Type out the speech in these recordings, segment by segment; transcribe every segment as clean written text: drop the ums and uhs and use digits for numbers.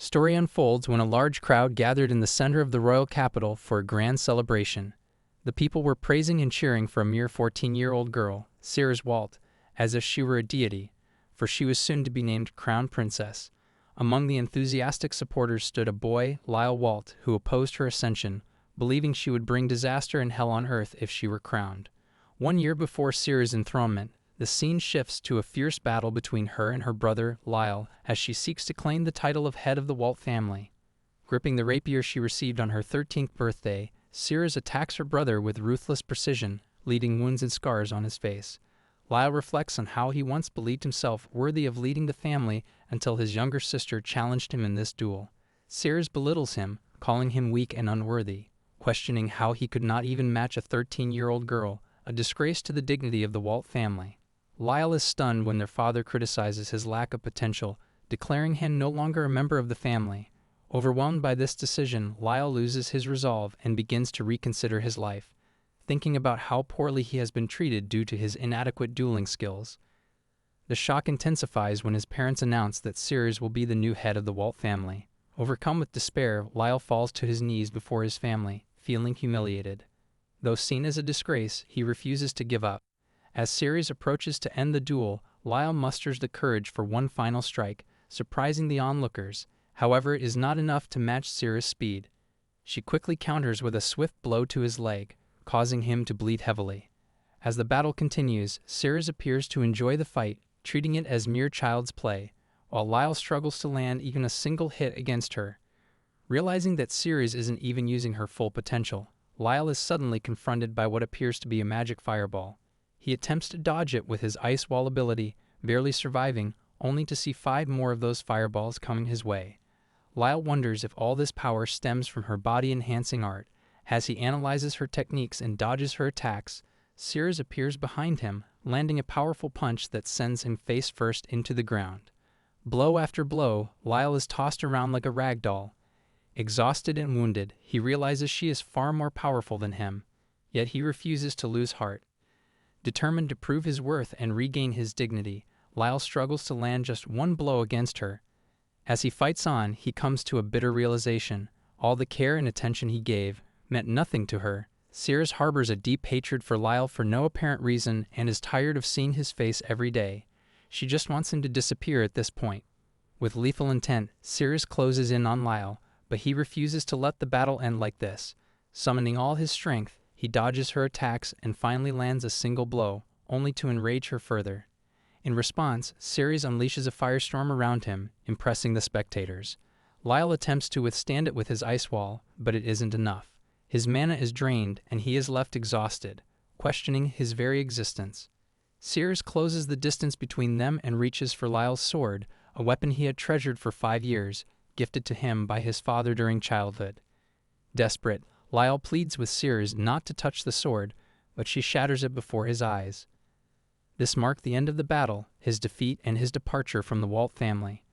Story unfolds when a large crowd gathered in the center of the royal capital for a grand celebration. The people were praising and cheering for a mere 14-year-old girl, Sears Walt, as if she were a deity, for she was soon to be named Crown Princess. Among the enthusiastic supporters stood a boy, Lyle Walt, who opposed her ascension, believing she would bring disaster and hell on earth if she were crowned. 1 year before Sears' enthronement, the scene shifts to a fierce battle between her and her brother, Lyle, as she seeks to claim the title of head of the Walt family. Gripping the rapier she received on her 13th birthday, Sears attacks her brother with ruthless precision, leaving wounds and scars on his face. Lyle reflects on how he once believed himself worthy of leading the family until his younger sister challenged him in this duel. Sears belittles him, calling him weak and unworthy, questioning how he could not even match a 13-year-old girl, a disgrace to the dignity of the Walt family. Lyle is stunned when their father criticizes his lack of potential, declaring him no longer a member of the family. Overwhelmed by this decision, Lyle loses his resolve and begins to reconsider his life, thinking about how poorly he has been treated due to his inadequate dueling skills. The shock intensifies when his parents announce that Sears will be the new head of the Walt family. Overcome with despair, Lyle falls to his knees before his family, feeling humiliated. Though seen as a disgrace, he refuses to give up. As Sears approaches to end the duel, Lyle musters the courage for one final strike, surprising the onlookers. However, it is not enough to match Sears' speed. She quickly counters with a swift blow to his leg, causing him to bleed heavily. As the battle continues, Sears appears to enjoy the fight, treating it as mere child's play, while Lyle struggles to land even a single hit against her. Realizing that Sears isn't even using her full potential, Lyle is suddenly confronted by what appears to be a magic fireball. He attempts to dodge it with his ice wall ability, barely surviving, only to see 5 more of those fireballs coming his way. Lyle wonders if all this power stems from her body-enhancing art. As he analyzes her techniques and dodges her attacks, Sears appears behind him, landing a powerful punch that sends him face-first into the ground. Blow after blow, Lyle is tossed around like a rag doll. Exhausted and wounded, he realizes she is far more powerful than him, yet he refuses to lose heart. Determined to prove his worth and regain his dignity, Lyle struggles to land just one blow against her. As he fights on, he comes to a bitter realization. All the care and attention he gave meant nothing to her. Sears harbors a deep hatred for Lyle for no apparent reason and is tired of seeing his face every day. She just wants him to disappear at this point. With lethal intent, Sears closes in on Lyle, but he refuses to let the battle end like this. Summoning all his strength, he dodges her attacks and finally lands a single blow, only to enrage her further. In response, Sears unleashes a firestorm around him, impressing the spectators. Lyle attempts to withstand it with his ice wall, but it isn't enough. His mana is drained, and he is left exhausted, questioning his very existence. Sears closes the distance between them and reaches for Lyle's sword, a weapon he had treasured for 5 years, gifted to him by his father during childhood. Desperate, Lyle pleads with Sears not to touch the sword, but she shatters it before his eyes. This marked the end of the battle, his defeat, and his departure from the Walt family.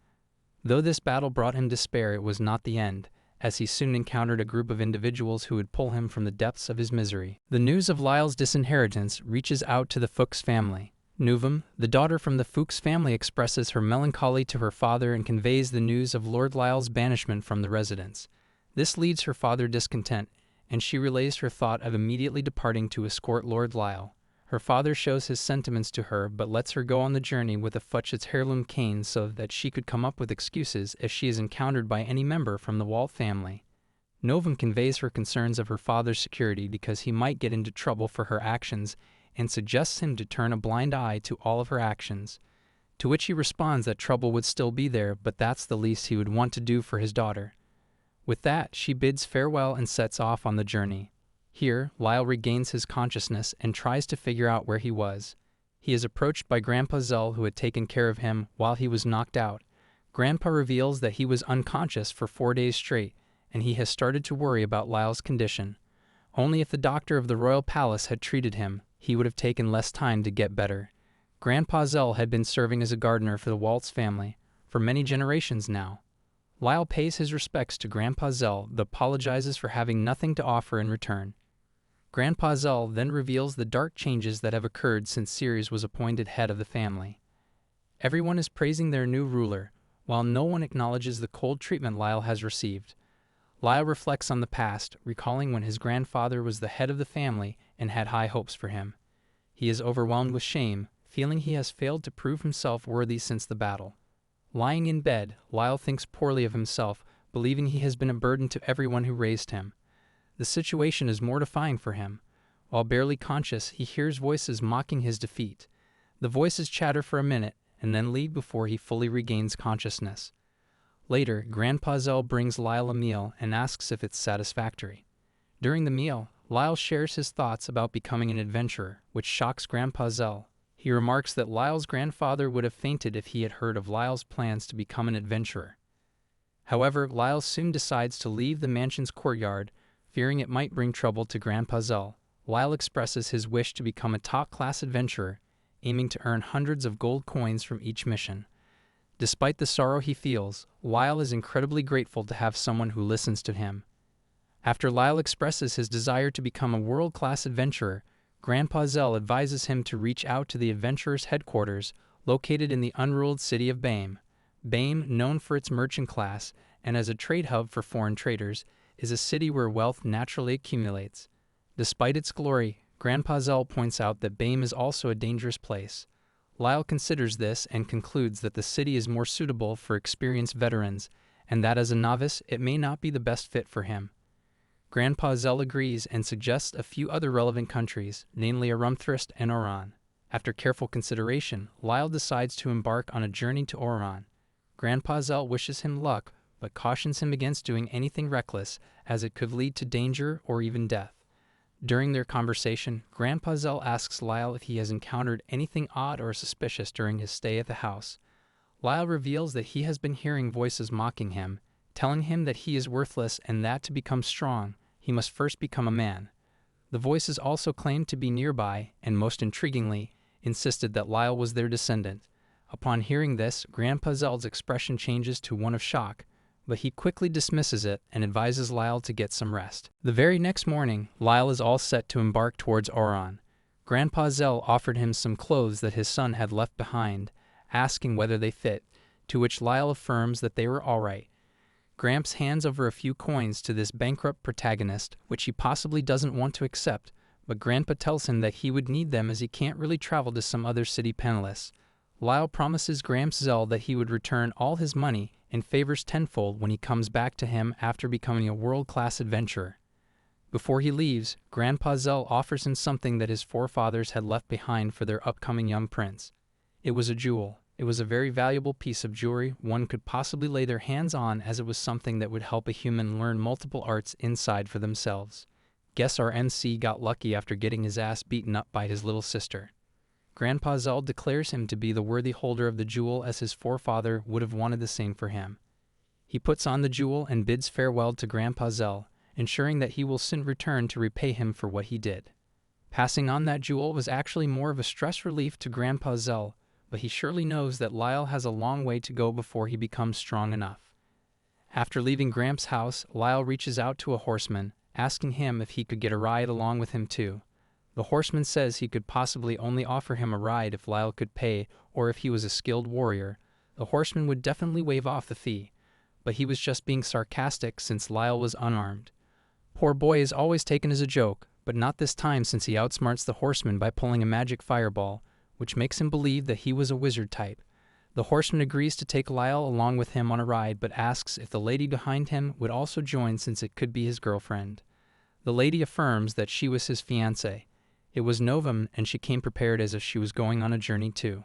Though this battle brought him despair, it was not the end, as he soon encountered a group of individuals who would pull him from the depths of his misery. The news of Lyle's disinheritance reaches out to the Fuchs family. Nuvum, the daughter from the Fuchs family, expresses her melancholy to her father and conveys the news of Lord Lyle's banishment from the residence. This leaves her father discontent, and she relays her thought of immediately departing to escort Lord Lyle. Her father shows his sentiments to her but lets her go on the journey with a Futch's heirloom cane so that she could come up with excuses if she is encountered by any member from the Walt family. Novum conveys her concerns of her father's security because he might get into trouble for her actions and suggests him to turn a blind eye to all of her actions, to which he responds that trouble would still be there, but that's the least he would want to do for his daughter. With that, she bids farewell and sets off on the journey. Here, Lyle regains his consciousness and tries to figure out where he was. He is approached by Grandpa Zell, who had taken care of him while he was knocked out. Grandpa reveals that he was unconscious for 4 days straight, and he has started to worry about Lyle's condition. Only if the doctor of the royal palace had treated him, he would have taken less time to get better. Grandpa Zell had been serving as a gardener for the Waltz family for many generations now. Lyle pays his respects to Grandpa Zell, but apologizes for having nothing to offer in return. Grandpa Zell then reveals the dark changes that have occurred since Sears was appointed head of the family. Everyone is praising their new ruler, while no one acknowledges the cold treatment Lyle has received. Lyle reflects on the past, recalling when his grandfather was the head of the family and had high hopes for him. He is overwhelmed with shame, feeling he has failed to prove himself worthy since the battle. Lying in bed, Lyle thinks poorly of himself, believing he has been a burden to everyone who raised him. The situation is mortifying for him. While barely conscious, he hears voices mocking his defeat. The voices chatter for a minute and then leave before he fully regains consciousness. Later, Grandpa Zell brings Lyle a meal and asks if it's satisfactory. During the meal, Lyle shares his thoughts about becoming an adventurer, which shocks Grandpa Zell. He remarks that Lyle's grandfather would have fainted if he had heard of Lyle's plans to become an adventurer. However, Lyle soon decides to leave the mansion's courtyard, fearing it might bring trouble to Grandpa Zell. Lyle expresses his wish to become a top-class adventurer, aiming to earn hundreds of gold coins from each mission. Despite the sorrow he feels, Lyle is incredibly grateful to have someone who listens to him. After Lyle expresses his desire to become a world-class adventurer, Grandpa Zell advises him to reach out to the adventurers' headquarters, located in the unruled city of Bame. Bame, known for its merchant class and as a trade hub for foreign traders, is a city where wealth naturally accumulates. Despite its glory, Grandpa Zell points out that Bame is also a dangerous place. Lyle considers this and concludes that the city is more suitable for experienced veterans, and that as a novice it may not be the best fit for him. Grandpa Zell agrees and suggests a few other relevant countries, namely Arumthrist and Oran. After careful consideration, Lyle decides to embark on a journey to Oran. Grandpa Zell wishes him luck, but cautions him against doing anything reckless, as it could lead to danger or even death. During their conversation, Grandpa Zell asks Lyle if he has encountered anything odd or suspicious during his stay at the house. Lyle reveals that he has been hearing voices mocking him, telling him that he is worthless and that to become strong, he must first become a man. The voices also claimed to be nearby and, most intriguingly, insisted that Lyle was their descendant. Upon hearing this, Grandpa Zell's expression changes to one of shock, but he quickly dismisses it and advises Lyle to get some rest. The very next morning, Lyle is all set to embark towards Oran. Grandpa Zell offered him some clothes that his son had left behind, asking whether they fit, to which Lyle affirms that they were all right. Gramps hands over a few coins to this bankrupt protagonist, which he possibly doesn't want to accept, but Grandpa tells him that he would need them as he can't really travel to some other city penniless. Lyle promises Gramps Zell that he would return all his money and favors tenfold when he comes back to him after becoming a world-class adventurer. Before he leaves, Grandpa Zell offers him something that his forefathers had left behind for their upcoming young prince. It was a jewel. It was a very valuable piece of jewelry one could possibly lay their hands on, as it was something that would help a human learn multiple arts inside for themselves. Guess our MC got lucky after getting his ass beaten up by his little sister. Grandpa Zell declares him to be the worthy holder of the jewel, as his forefather would have wanted the same for him. He puts on the jewel and bids farewell to Grandpa Zell, ensuring that he will soon return to repay him for what he did. Passing on that jewel was actually more of a stress relief to Grandpa Zell, but he surely knows that Lyle has a long way to go before he becomes strong enough. After leaving Gramps' house, Lyle reaches out to a horseman, asking him if he could get a ride along with him too. The horseman says he could possibly only offer him a ride if Lyle could pay, or if he was a skilled warrior. The horseman would definitely waive off the fee, but he was just being sarcastic since Lyle was unarmed. Poor boy is always taken as a joke, but not this time, since he outsmarts the horseman by pulling a magic fireball, which makes him believe that he was a wizard type. The horseman agrees to take Lyle along with him on a ride, but asks if the lady behind him would also join, since it could be his girlfriend. The lady affirms that she was his fiancée. It was Novum, and she came prepared as if she was going on a journey too.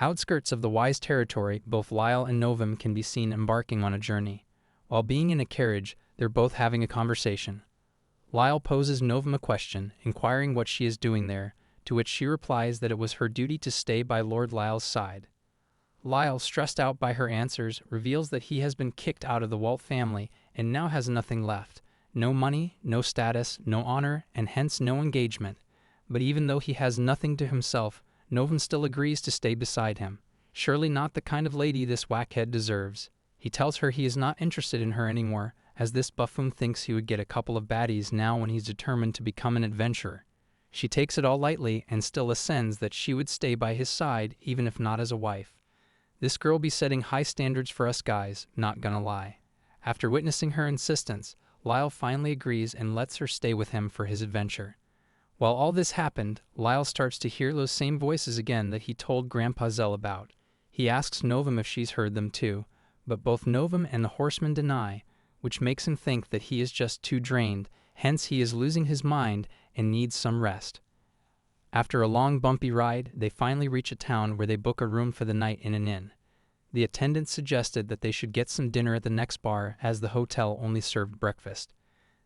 Outskirts of the Wise territory, both Lyle and Novum can be seen embarking on a journey. While being in a carriage, they're both having a conversation. Lyle poses Novum a question, inquiring what she is doing there, to which she replies that it was her duty to stay by Lord Lyle's side. Lyle, stressed out by her answers, reveals that he has been kicked out of the Walt family and now has nothing left. No money, no status, no honor, and hence no engagement. But even though he has nothing to himself, Novum still agrees to stay beside him. Surely not the kind of lady this whackhead deserves. He tells her he is not interested in her anymore, as this buffoon thinks he would get a couple of baddies now when he's determined to become an adventurer. She takes it all lightly and still assents that she would stay by his side, even if not as a wife. This girl be setting high standards for us guys, not gonna lie. After witnessing her insistence, Lyle finally agrees and lets her stay with him for his adventure. While all this happened, Lyle starts to hear those same voices again that he told Grandpa Zell about. He asks Novum if she's heard them too, but both Novum and the horseman deny, which makes him think that he is just too drained, hence he is losing his mind and needs some rest. After a long bumpy ride, they finally reach a town where they book a room for the night in an inn. The attendant suggested that they should get some dinner at the next bar as the hotel only served breakfast.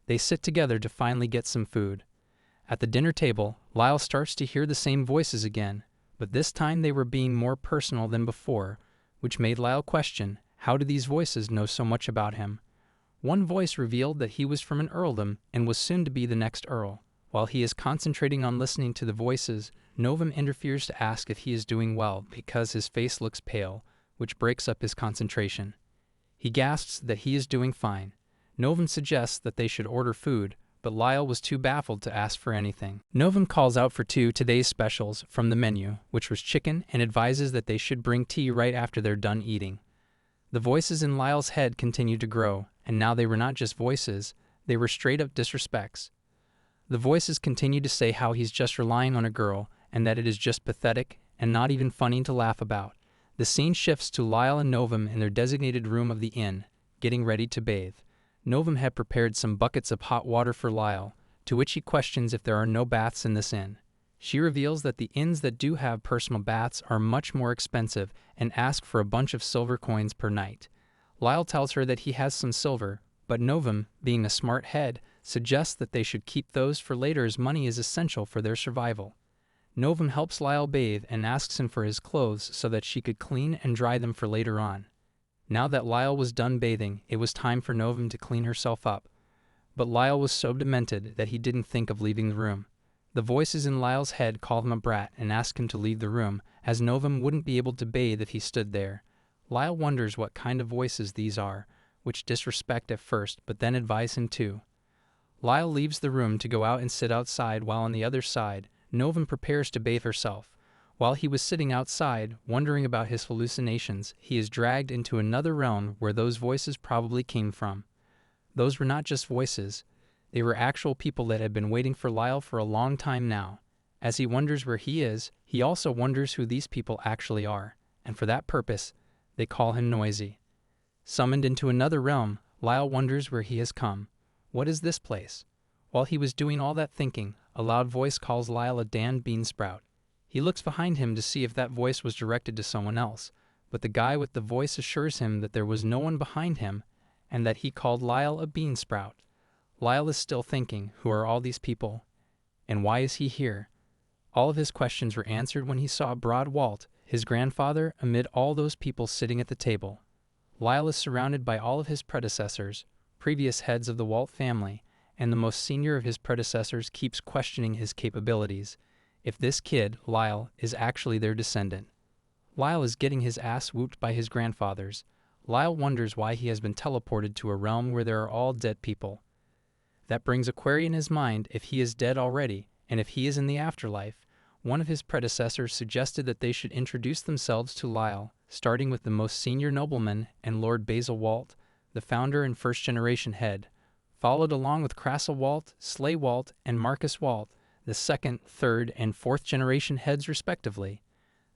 They sit together to finally get some food. At the dinner table, Lyle starts to hear the same voices again, but this time they were being more personal than before, which made Lyle question, how do these voices know so much about him? One voice revealed that he was from an earldom and was soon to be the next earl. While he is concentrating on listening to the voices, Novum interferes to ask if he is doing well because his face looks pale, which breaks up his concentration. He gasps that he is doing fine. Novum suggests that they should order food, but Lyle was too baffled to ask for anything. Novum calls out for today's specials from the menu, which was chicken, and advises that they should bring tea right after they're done eating. The voices in Lyle's head continued to grow, and now they were not just voices, they were straight-up disrespects. The voices continued to say how he's just relying on a girl, and that it is just pathetic and not even funny to laugh about. The scene shifts to Lyle and Novum in their designated room of the inn, getting ready to bathe. Novum had prepared some buckets of hot water for Lyle, to which he questions if there are no baths in this inn. She reveals that the inns that do have personal baths are much more expensive and ask for a bunch of silver coins per night. Lyle tells her that he has some silver, but Novum, being a smart head, suggests that they should keep those for later as money is essential for their survival. Novum helps Lyle bathe and asks him for his clothes so that she could clean and dry them for later on. Now that Lyle was done bathing, it was time for Novum to clean herself up. But Lyle was so demented that he didn't think of leaving the room. The voices in Lyle's head called him a brat and asked him to leave the room, as Novum wouldn't be able to bathe if he stood there. Lyle wonders what kind of voices these are, which disrespect at first but then advise him too. Lyle leaves the room to go out and sit outside while on the other side, Novum prepares to bathe herself. While he was sitting outside, wondering about his hallucinations, he is dragged into another realm where those voices probably came from. Those were not just voices. They were actual people that had been waiting for Lyle for a long time now. As he wonders where he is, he also wonders who these people actually are, and for that purpose, they call him Noisy. Summoned into another realm, Lyle wonders where he has come. What is this place? While he was doing all that thinking, a loud voice calls Lyle a Dan Beansprout. He looks behind him to see if that voice was directed to someone else, but the guy with the voice assures him that there was no one behind him and that he called Lyle a beansprout. Lyle is still thinking, who are all these people? And why is he here? All of his questions were answered when he saw Broad Walt, his grandfather, amid all those people sitting at the table. Lyle is surrounded by all of his predecessors, previous heads of the Walt family, and the most senior of his predecessors keeps questioning his capabilities. If this kid, Lyle, is actually their descendant. Lyle is getting his ass whooped by his grandfathers. Lyle wonders why he has been teleported to a realm where there are all dead people. That brings a query in his mind if he is dead already, and if he is in the afterlife. One of his predecessors suggested that they should introduce themselves to Lyle, starting with the most senior nobleman and Lord Basil Walt, the founder and first-generation head, followed along with Crassel Walt, Slay Walt, and Marcus Walt, the second, third, and fourth-generation heads respectively.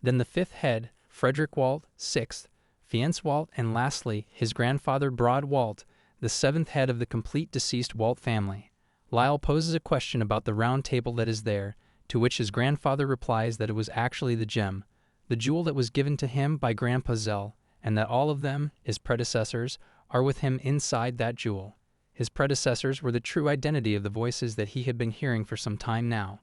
Then the fifth head, Frederick Walt, sixth, Fiennes Walt, and lastly, his grandfather Broad Walt, the seventh head of the complete deceased Walt family. Lyle poses a question about the round table that is there, to which his grandfather replies that it was actually the gem, the jewel that was given to him by Grandpa Zell, and that all of them, his predecessors, are with him inside that jewel. His predecessors were the true identity of the voices that he had been hearing for some time now.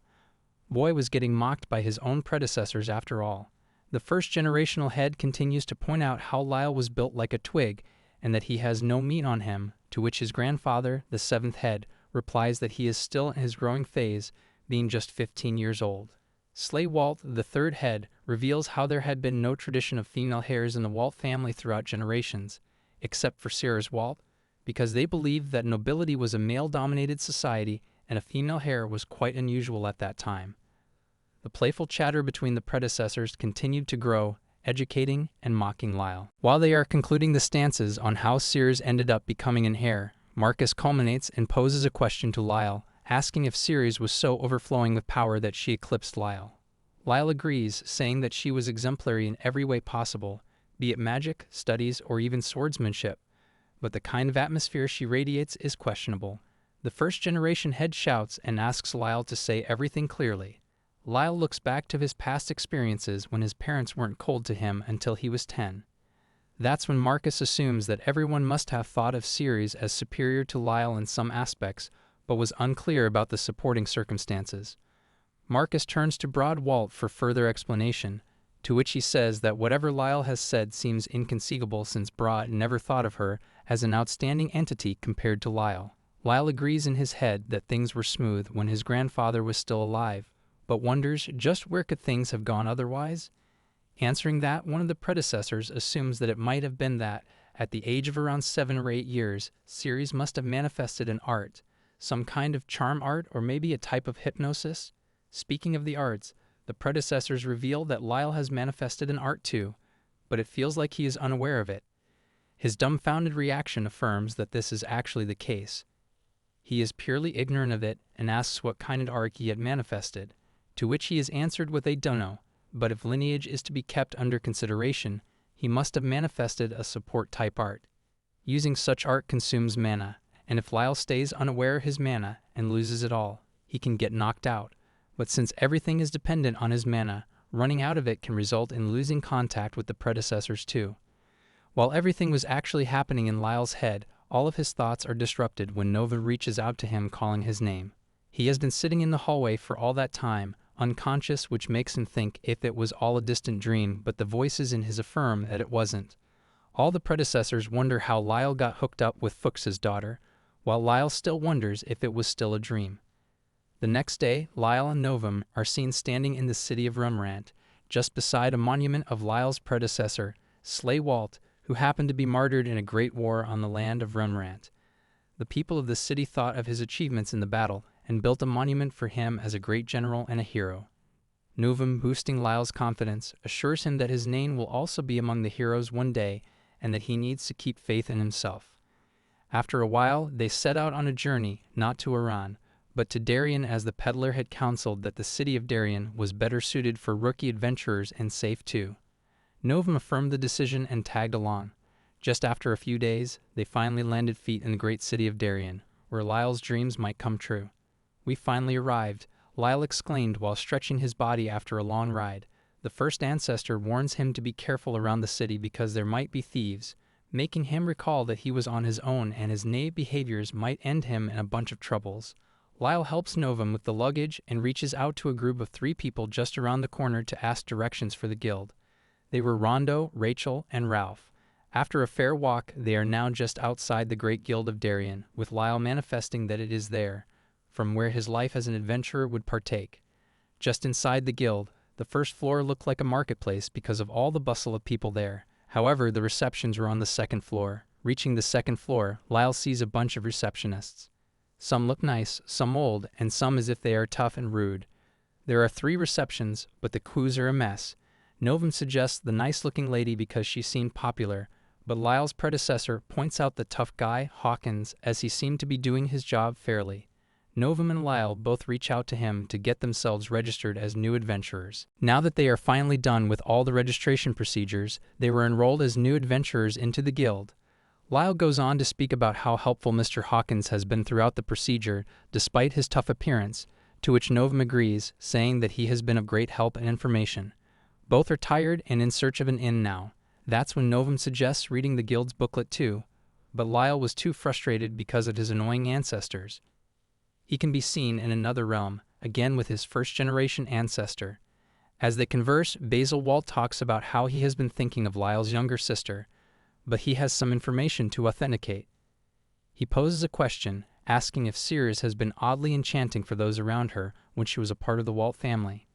Boy was getting mocked by his own predecessors after all. The first-generational head continues to point out how Lyle was built like a twig, and that he has no meat on him, to which his grandfather, the seventh head, replies that he is still in his growing phase, being just 15 years old. Slay Walt, the third head, reveals how there had been no tradition of female heirs in the Walt family throughout generations, except for Sears Walt, because they believed that nobility was a male-dominated society and a female heir was quite unusual at that time. The playful chatter between the predecessors continued to grow, educating and mocking Lyle. While they are concluding the stances on how Ceres ended up becoming an heir, Marcus culminates and poses a question to Lyle, asking if Ceres was so overflowing with power that she eclipsed Lyle. Lyle agrees, saying that she was exemplary in every way possible, be it magic, studies, or even swordsmanship, but the kind of atmosphere she radiates is questionable. The first-generation head shouts and asks Lyle to say everything clearly. Lyle looks back to his past experiences when his parents weren't cold to him until he was 10. That's when Marcus assumes that everyone must have thought of Ceres as superior to Lyle in some aspects, but was unclear about the supporting circumstances. Marcus turns to Broadwalt for further explanation, to which he says that whatever Lyle has said seems inconceivable since Broad never thought of her as an outstanding entity compared to Lyle. Lyle agrees in his head that things were smooth when his grandfather was still alive, but wonders just where could things have gone otherwise? Answering that, one of the predecessors assumes that it might have been that, at the age of around 7 or 8 years, Ceres must have manifested an art, some kind of charm art or maybe a type of hypnosis. Speaking of the arts, the predecessors reveal that Lyle has manifested an art too, but it feels like he is unaware of it. His dumbfounded reaction affirms that this is actually the case. He is purely ignorant of it and asks what kind of art he had manifested, to which he is answered with a dunno, but if lineage is to be kept under consideration, he must have manifested a support-type art. Using such art consumes mana, and if Lyle stays unaware of his mana and loses it all, he can get knocked out. But since everything is dependent on his mana, running out of it can result in losing contact with the predecessors too. While everything was actually happening in Lyle's head, all of his thoughts are disrupted when Nova reaches out to him calling his name. He has been sitting in the hallway for all that time, unconscious, which makes him think if it was all a distant dream, but the voices in his affirm that it wasn't. All the predecessors wonder how Lyle got hooked up with Fuchs's daughter, while Lyle still wonders if it was still a dream. The next day, Lyle and Novum are seen standing in the city of Rumrant, just beside a monument of Lyle's predecessor, Slaywalt, who happened to be martyred in a great war on the land of Rumrant. The people of the city thought of his achievements in the battle and built a monument for him as a great general and a hero. Novum, boosting Lyle's confidence, assures him that his name will also be among the heroes one day and that he needs to keep faith in himself. After a while, they set out on a journey, not to Iran, but to Darien, as the peddler had counseled that the city of Darien was better suited for rookie adventurers and safe too. Novum affirmed the decision and tagged along. Just after a few days, they finally landed feet in the great city of Darien, where Lyle's dreams might come true. "We finally arrived," Lyle exclaimed while stretching his body after a long ride. The first ancestor warns him to be careful around the city because there might be thieves, making him recall that he was on his own and his naive behaviors might end him in a bunch of troubles. Lyle helps Novum with the luggage and reaches out to a group of 3 people just around the corner to ask directions for the guild. They were Rondo, Rachel, and Ralph. After a fair walk, they are now just outside the Great Guild of Darien, with Lyle manifesting that it is there, from where his life as an adventurer would partake. Just inside the guild, the first floor looked like a marketplace because of all the bustle of people there. However, the receptions were on the second floor. Reaching the second floor, Lyle sees a bunch of receptionists. Some look nice, some old, and some as if they are tough and rude. There are 3 receptions, but the queues are a mess. Novum suggests the nice-looking lady because she seemed popular, but Lyle's predecessor points out the tough guy, Hawkins, as he seemed to be doing his job fairly. Novum and Lyle both reach out to him to get themselves registered as new adventurers. Now that they are finally done with all the registration procedures, they were enrolled as new adventurers into the guild. Lyle goes on to speak about how helpful Mr. Hawkins has been throughout the procedure, despite his tough appearance, to which Novum agrees, saying that he has been of great help and information. Both are tired and in search of an inn now. That's when Novum suggests reading the guild's booklet too, but Lyle was too frustrated because of his annoying ancestors. He can be seen in another realm, again with his first-generation ancestor. As they converse, Basilwalt talks about how he has been thinking of Lyle's younger sister, but he has some information to authenticate. He poses a question, asking if Ceres has been oddly enchanting for those around her when she was a part of the Walt family.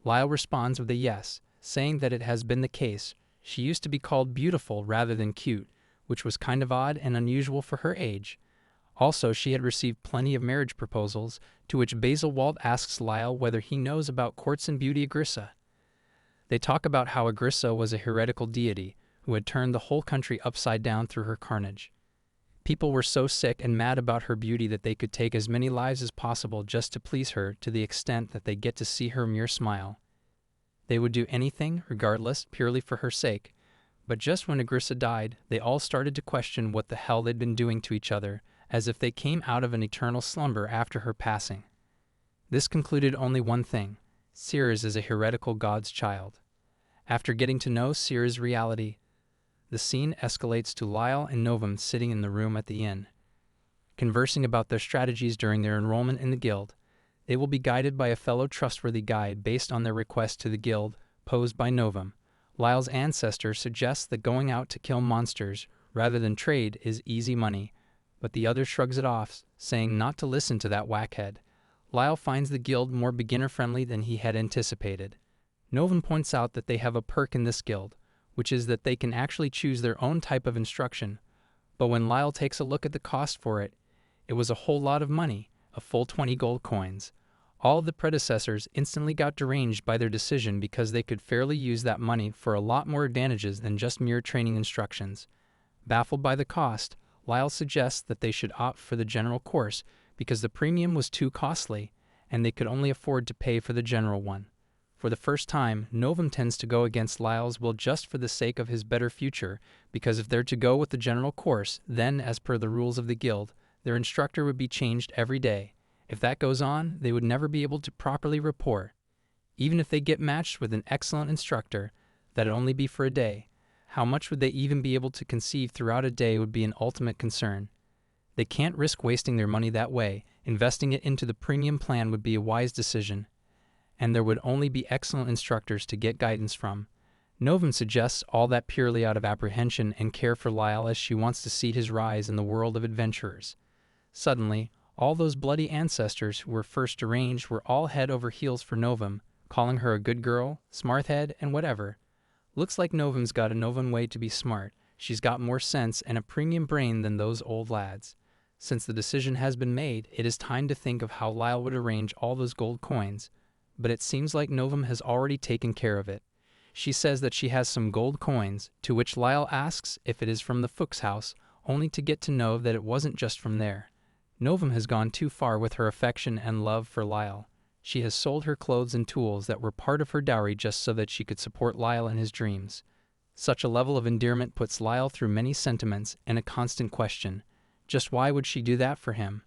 Lyle responds with a yes, saying that it has been the case. She used to be called beautiful rather than cute, which was kind of odd and unusual for her age. Also, she had received plenty of marriage proposals, to which Basilwalt asks Lyle whether he knows about Quartz and Beauty Agrissa. They talk about how Agrissa was a heretical deity who had turned the whole country upside down through her carnage. People were so sick and mad about her beauty that they could take as many lives as possible just to please her, to the extent that they get to see her mere smile. They would do anything, regardless, purely for her sake. But just when Agrissa died, they all started to question what the hell they'd been doing to each other, as if they came out of an eternal slumber after her passing. This concluded only one thing: Ceres is a heretical god's child. After getting to know Ceres' reality, the scene escalates to Lyle and Novum sitting in the room at the inn, conversing about their strategies during their enrollment in the guild. They will be guided by a fellow trustworthy guide based on their request to the guild posed by Novum. Lyle's ancestor suggests that going out to kill monsters rather than trade is easy money, but the other shrugs it off, saying not to listen to that whackhead. Lyle finds the guild more beginner-friendly than he had anticipated. Novum points out that they have a perk in this guild, which is that they can actually choose their own type of instruction. But when Lyle takes a look at the cost for it, it was a whole lot of money, a full 20 gold coins. All of the predecessors instantly got deranged by their decision because they could fairly use that money for a lot more advantages than just mere training instructions. Baffled by the cost, Lyle suggests that they should opt for the general course because the premium was too costly, and they could only afford to pay for the general one. For the first time, Novum tends to go against Lyle's will just for the sake of his better future, because if they're to go with the general course, then, as per the rules of the guild, their instructor would be changed every day. If that goes on, they would never be able to properly report. Even if they get matched with an excellent instructor, that'd only be for a day. How much would they even be able to conceive throughout a day would be an ultimate concern. They can't risk wasting their money that way. Investing it into the premium plan would be a wise decision, and there would only be excellent instructors to get guidance from. Novum suggests all that purely out of apprehension and care for Lyle, as she wants to see his rise in the world of adventurers. Suddenly, all those bloody ancestors who were first deranged were all head over heels for Novum, calling her a good girl, smarthead, and whatever. Looks like Novum's got a Novum way to be smart. She's got more sense and a premium brain than those old lads. Since the decision has been made, it is time to think of how Lyle would arrange all those gold coins. But it seems like Novum has already taken care of it. She says that she has some gold coins, to which Lyle asks if it is from the Fuchs house, only to get to know that it wasn't just from there. Novum has gone too far with her affection and love for Lyle. She has sold her clothes and tools that were part of her dowry just so that she could support Lyle in his dreams. Such a level of endearment puts Lyle through many sentiments and a constant question: just why would she do that for him?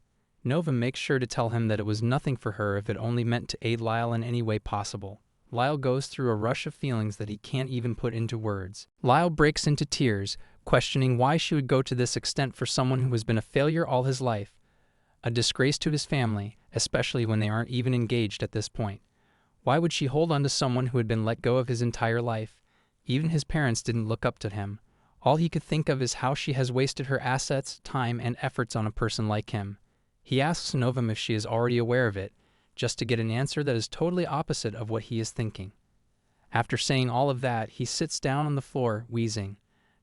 Novum makes sure to tell him that it was nothing for her if it only meant to aid Lyle in any way possible. Lyle goes through a rush of feelings that he can't even put into words. Lyle breaks into tears, questioning why she would go to this extent for someone who has been a failure all his life, a disgrace to his family, especially when they aren't even engaged at this point. Why would she hold on to someone who had been let go of his entire life? Even his parents didn't look up to him. All he could think of is how she has wasted her assets, time, and efforts on a person like him. He asks Novum if she is already aware of it, just to get an answer that is totally opposite of what he is thinking. After saying all of that, he sits down on the floor, wheezing.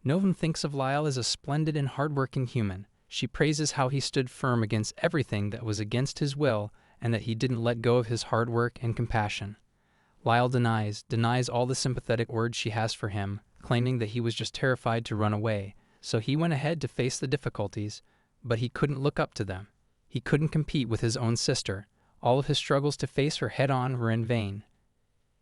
Novum thinks of Lyle as a splendid and hardworking human. She praises how he stood firm against everything that was against his will, and that he didn't let go of his hard work and compassion. Lyle denies all the sympathetic words she has for him, claiming that he was just terrified to run away, so he went ahead to face the difficulties, but he couldn't look up to them. He couldn't compete with his own sister. All of his struggles to face her head-on were in vain.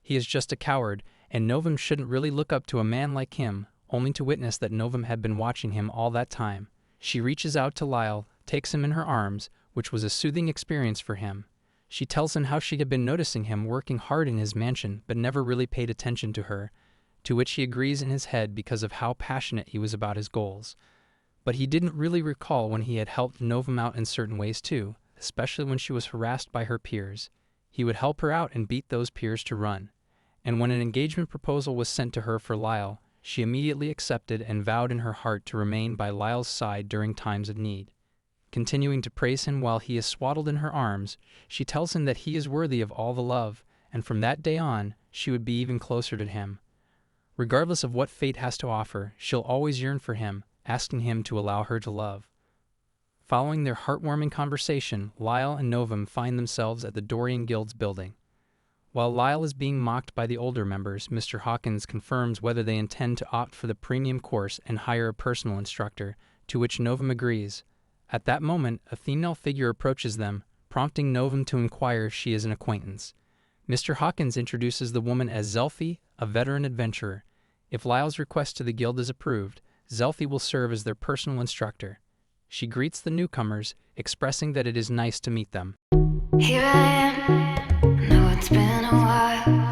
He is just a coward, and Novum shouldn't really look up to a man like him, only to witness that Novum had been watching him all that time. She reaches out to Lyle, takes him in her arms, which was a soothing experience for him. She tells him how she had been noticing him working hard in his mansion but never really paid attention to her, to which he agrees in his head because of how passionate he was about his goals. But he didn't really recall when he had helped Novum out in certain ways too, especially when she was harassed by her peers. He would help her out and beat those peers to run. And when an engagement proposal was sent to her for Lyle, she immediately accepted and vowed in her heart to remain by Lyle's side during times of need. Continuing to praise him while he is swaddled in her arms, she tells him that he is worthy of all the love, and from that day on, she would be even closer to him. Regardless of what fate has to offer, she'll always yearn for him, asking him to allow her to love. Following their heartwarming conversation, Lyle and Novum find themselves at the Dorian Guild's building. While Lyle is being mocked by the older members, Mr. Hawkins confirms whether they intend to opt for the premium course and hire a personal instructor, to which Novum agrees. At that moment, a female figure approaches them, prompting Novum to inquire if she is an acquaintance. Mr. Hawkins introduces the woman as Zelfie, a veteran adventurer. If Lyle's request to the guild is approved, Zelfie will serve as their personal instructor. She greets the newcomers, expressing that it is nice to meet them. Here I am, know it's been a while.